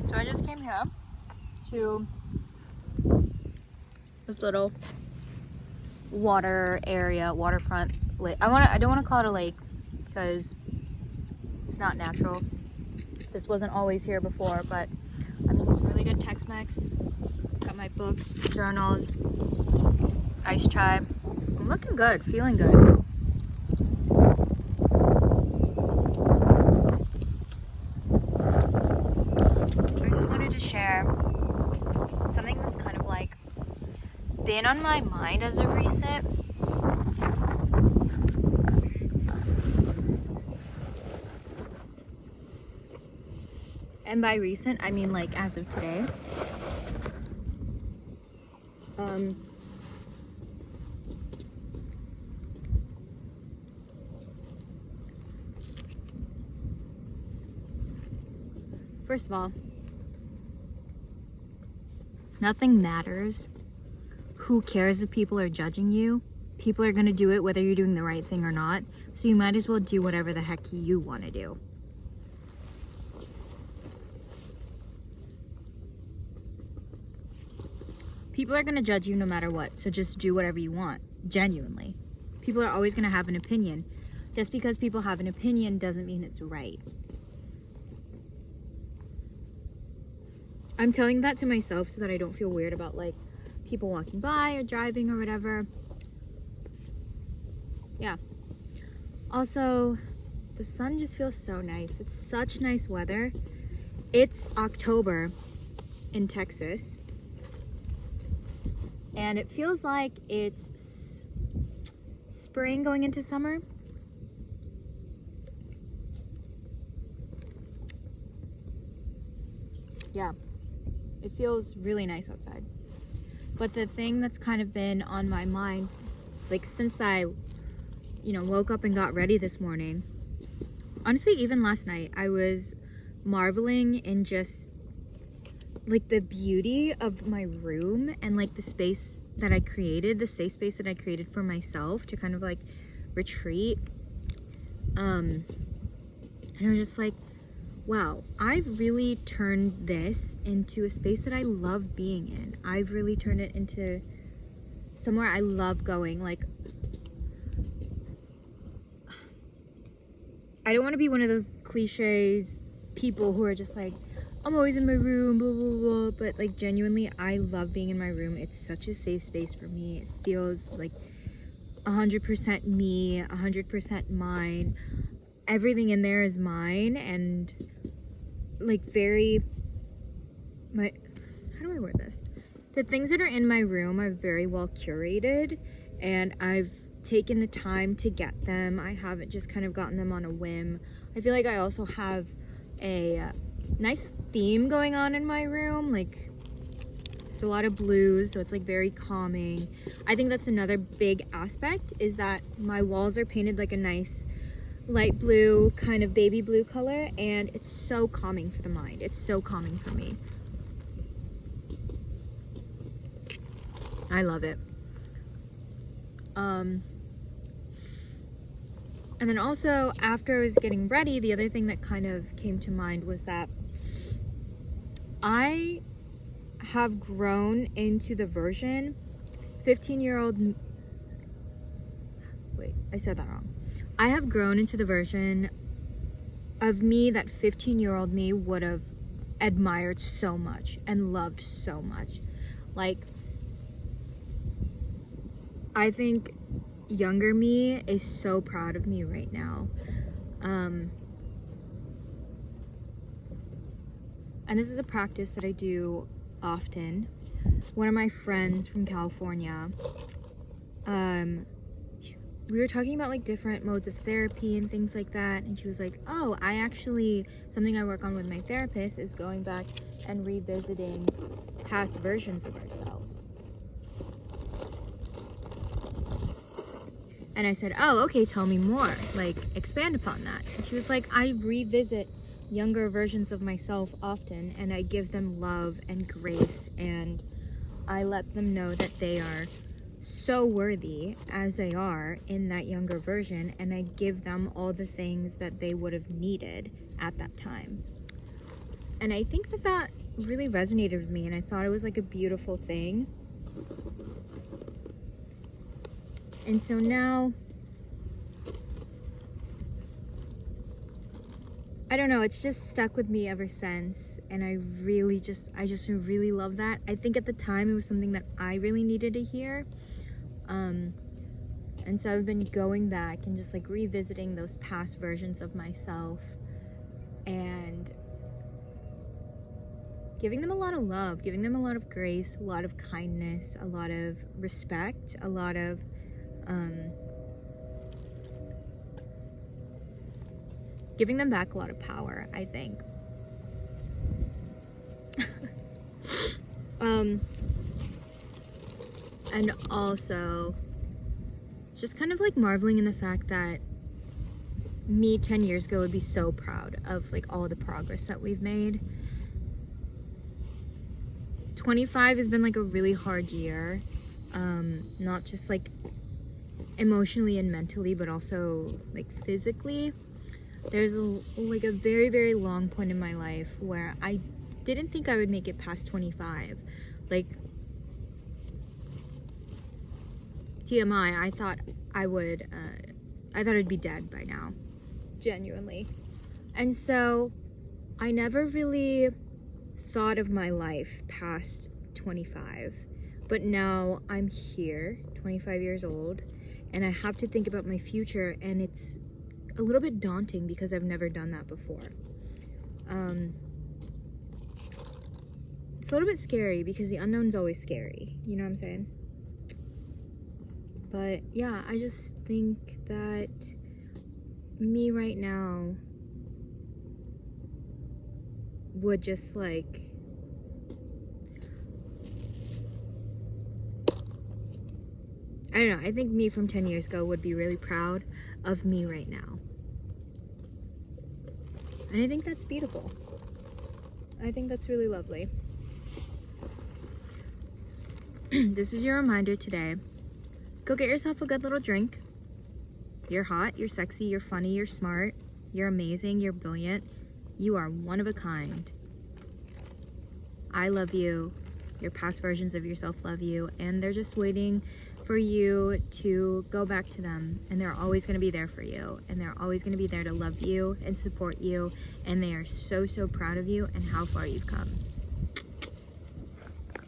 So I just came here to this little water area, waterfront lake. I don't want to call it a lake because it's not natural. This wasn't always here before, but I'm eating some really good Tex-Mex. Got my books, journals, iced chai. I'm looking good, feeling good. I just wanted to share something that's kind of like been on my mind as of recent. And by recent, I mean like as of today. First of all, nothing matters. Who cares if people are judging you? People are gonna do it whether you're doing the right thing or not. So you might as well do whatever the heck you want to do. People are gonna judge you no matter what, so just do whatever you want, genuinely. People are always gonna have an opinion. Just because people have an opinion doesn't mean it's right. I'm telling that to myself so that I don't feel weird about like people walking by or driving or whatever. Yeah. Also, the sun just feels so nice. It's such nice weather. It's October in Texas. And it feels like it's spring going into summer. Yeah. It feels really nice outside. But the thing that's kind of been on my mind, like since I, woke up and got ready this morning, honestly, even last night, I was marveling in just like the beauty of my room and like the space that I created, the safe space that I created for myself to kind of like retreat. And I was just like, wow, I've really turned this into a space that I love being in. I've really turned it into somewhere I love going. Like, I don't want to be one of those cliches people who are just like, I'm always in my room, blah, blah, blah. But like genuinely, I love being in my room. It's such a safe space for me. It feels like 100% me, 100% mine. Everything in there is mine and like how do I word this? The things that are in my room are very well curated and I've taken the time to get them. I haven't just kind of gotten them on a whim. I feel like I also have a nice theme going on in my room. Like there's a lot of blues, so it's like very calming. I think that's another big aspect is that my walls are painted like a nice light blue, kind of baby blue color, and it's so calming for the mind. It's so calming for me. I love it. And then also after I was getting ready, the other thing that kind of came to mind was that I have grown into the version 15-year-old. Wait, I said that wrong. I have grown into the version of me that 15-year-old me would have admired so much and loved so much. Like, I think younger me is so proud of me right now. And this is a practice that I do often. One of my friends from California, we were talking about like different modes of therapy and things like that, and she was like, oh, something I work on with my therapist is going back and revisiting past versions of ourselves. And I said, oh, okay, tell me more, like expand upon that. And she was like, I revisit younger versions of myself often and I give them love and grace and I let them know that they are so worthy as they are in that younger version, and I give them all the things that they would have needed at that time. And I think that that really resonated with me, and I thought it was like a beautiful thing. And so now, I don't know, it's just stuck with me ever since. And I just really love that. I think at the time it was something that I really needed to hear. And so I've been going back and just like revisiting those past versions of myself and giving them a lot of love, giving them a lot of grace, a lot of kindness, a lot of respect, a lot of giving them back a lot of power, I think. And also just kind of like marveling in the fact that me 10 years ago would be so proud of like all the progress that we've made. 25 has been like a really hard year, not just like emotionally and mentally, but also like physically. There's like a very, very long point in my life where I didn't think I would make it past 25. Like, TMI, I thought I'd be dead by now, genuinely. And so I never really thought of my life past 25, but now I'm here, 25 years old, and I have to think about my future, and it's a little bit daunting because I've never done that before. It's a little bit scary because the unknown's always scary, you know what I'm saying? But yeah, I just think that me right now would just like, I don't know, I think me from 10 years ago would be really proud of me right now. And I think that's beautiful. I think that's really lovely. This is your reminder today. Go get yourself a good little drink. You're hot, you're sexy, you're funny, you're smart, you're amazing, you're brilliant. You are one of a kind. I love you. Your past versions of yourself love you, and they're just waiting for you to go back to them, and they're always going to be there for you, and they're always going to be there to love you and support you, and they are so, so proud of you and how far you've come.